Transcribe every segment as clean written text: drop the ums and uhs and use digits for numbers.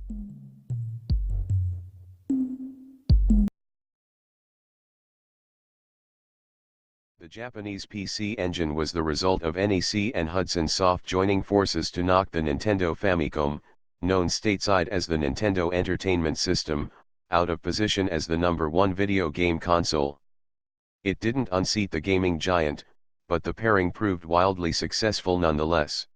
The Japanese PC Engine was the result of NEC and Hudson Soft joining forces to knock the Nintendo Famicom, known stateside as the Nintendo Entertainment System, out of position as the #1 video game console. It didn't unseat the gaming giant, but the pairing proved wildly successful nonetheless.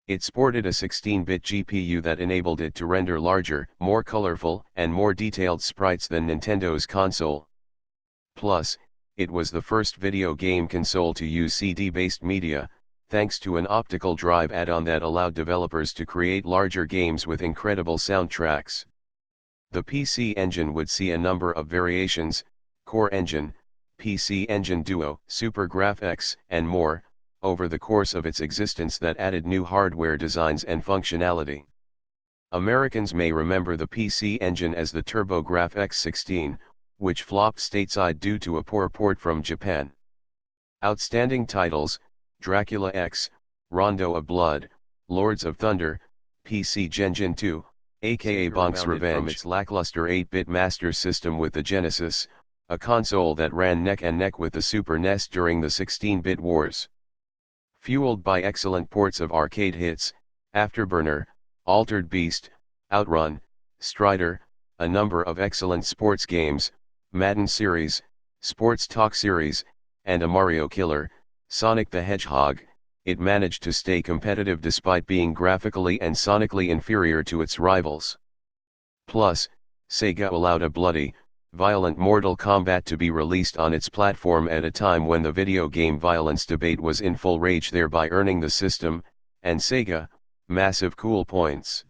It sported a 16-bit GPU that enabled it to render larger, more colorful, and more detailed sprites than Nintendo's console. Plus, it was the first video game console to use CD-based media, thanks to an optical drive add-on that allowed developers to create larger games with incredible soundtracks. The PC Engine would see a number of variations: Core Engine, PC Engine Duo, Super GrafX, and more, over the course of its existence that added new hardware designs and functionality. Americans may remember the PC Engine as the TurboGrafx 16, which flopped stateside due to a poor port from Japan. Outstanding titles: Dracula X, Rondo of Blood, Lords of Thunder, PC Engine 2, aka Bonk's Revenge, from its lackluster 8-bit Master System with the Genesis, a console that ran neck and neck with the Super NES during the 16-bit wars. Fueled by excellent ports of arcade hits, Afterburner, Altered Beast, Outrun, Strider, a number of excellent sports games, Madden series, Sports Talk series, and a Mario killer, Sonic the Hedgehog, it managed to stay competitive despite being graphically and sonically inferior to its rivals. Plus, Sega allowed a bloody, violent Mortal Kombat to be released on its platform at a time when the video game violence debate was in full rage, thereby earning the system, and Sega, massive cool points.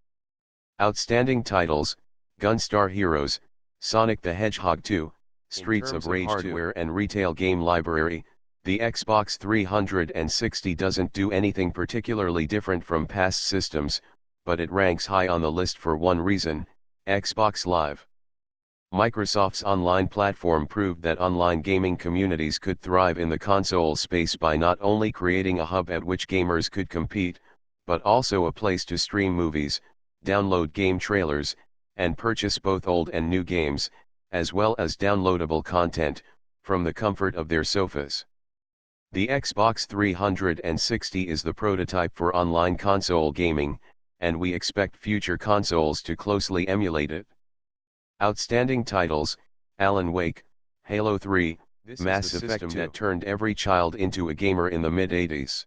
Outstanding titles: Gunstar Heroes, Sonic the Hedgehog 2, Streets of Rage 2. Hardware and retail game library, the Xbox 360 doesn't do anything particularly different from past systems, but it ranks high on the list for one reason: Xbox Live. Microsoft's online platform proved that online gaming communities could thrive in the console space by not only creating a hub at which gamers could compete, but also a place to stream movies, download game trailers, and purchase both old and new games, as well as downloadable content, from the comfort of their sofas. The Xbox 360 is the prototype for online console gaming, and we expect future consoles to closely emulate it. Outstanding titles: Alan Wake, Halo 3, Mass Effect 2, that turned every child into a gamer in the mid-80s.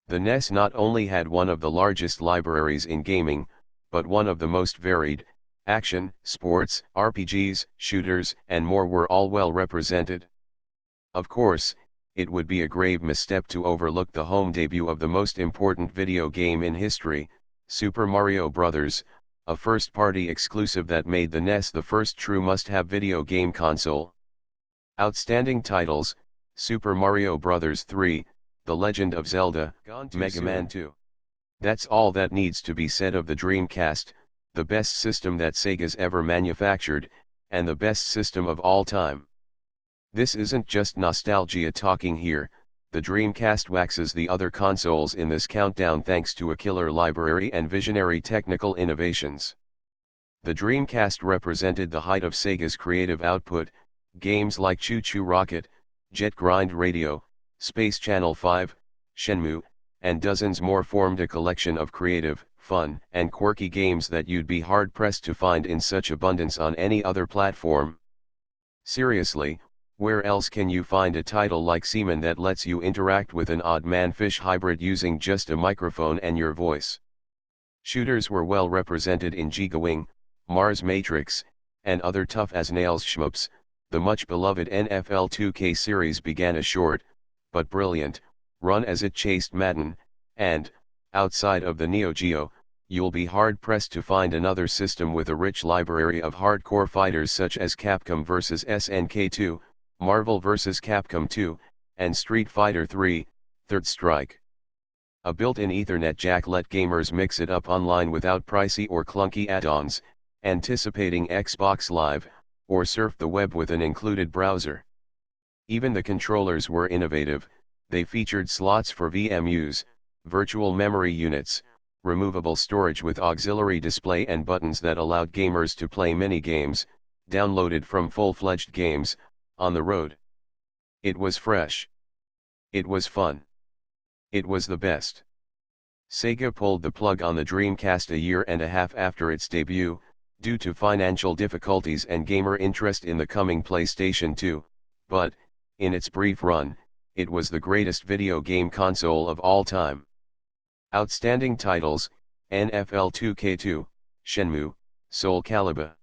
The NES not only had one of the largest libraries in gaming, but one of the most varied. Action, sports, RPGs, shooters, and more were all well represented. Of course, it would be a grave misstep to overlook the home debut of the most important video game in history, Super Mario Bros., a first-party exclusive that made the NES the first true must-have video game console. Outstanding titles: Super Mario Bros. 3, The Legend of Zelda, Mega Man 2. That's all that needs to be said of the Dreamcast, the best system that Sega's ever manufactured, and the best system of all time. This isn't just nostalgia talking here. The Dreamcast waxes the other consoles in this countdown thanks to a killer library and visionary technical innovations. The Dreamcast represented the height of Sega's creative output. Games like Choo Choo Rocket, Jet Grind Radio, Space Channel 5, Shenmue, and dozens more formed a collection of creative, fun, and quirky games that you'd be hard-pressed to find in such abundance on any other platform. Seriously, where else can you find a title like Seaman that lets you interact with an odd man-fish hybrid using just a microphone and your voice? Shooters were well represented in Gigawing, Mars Matrix, and other tough-as-nails shmups. The much-beloved NFL 2K series began a short, but brilliant, run as it chased Madden, and, outside of the Neo Geo, you'll be hard-pressed to find another system with a rich library of hardcore fighters such as Capcom vs SNK 2, Marvel vs Capcom 2, and Street Fighter 3, Third Strike. A built-in Ethernet jack let gamers mix it up online without pricey or clunky add-ons, anticipating Xbox Live, or surf the web with an included browser. Even the controllers were innovative. They featured slots for VMUs, virtual memory units, removable storage with auxiliary display and buttons that allowed gamers to play many games, downloaded from full-fledged games, on the road. It was fresh. It was fun. It was the best. Sega pulled the plug on the Dreamcast a year and a half after its debut, due to financial difficulties and gamer interest in the coming PlayStation 2, but, in its brief run, it was the greatest video game console of all time. Outstanding titles: NFL 2K2, Shenmue, Soul Calibur.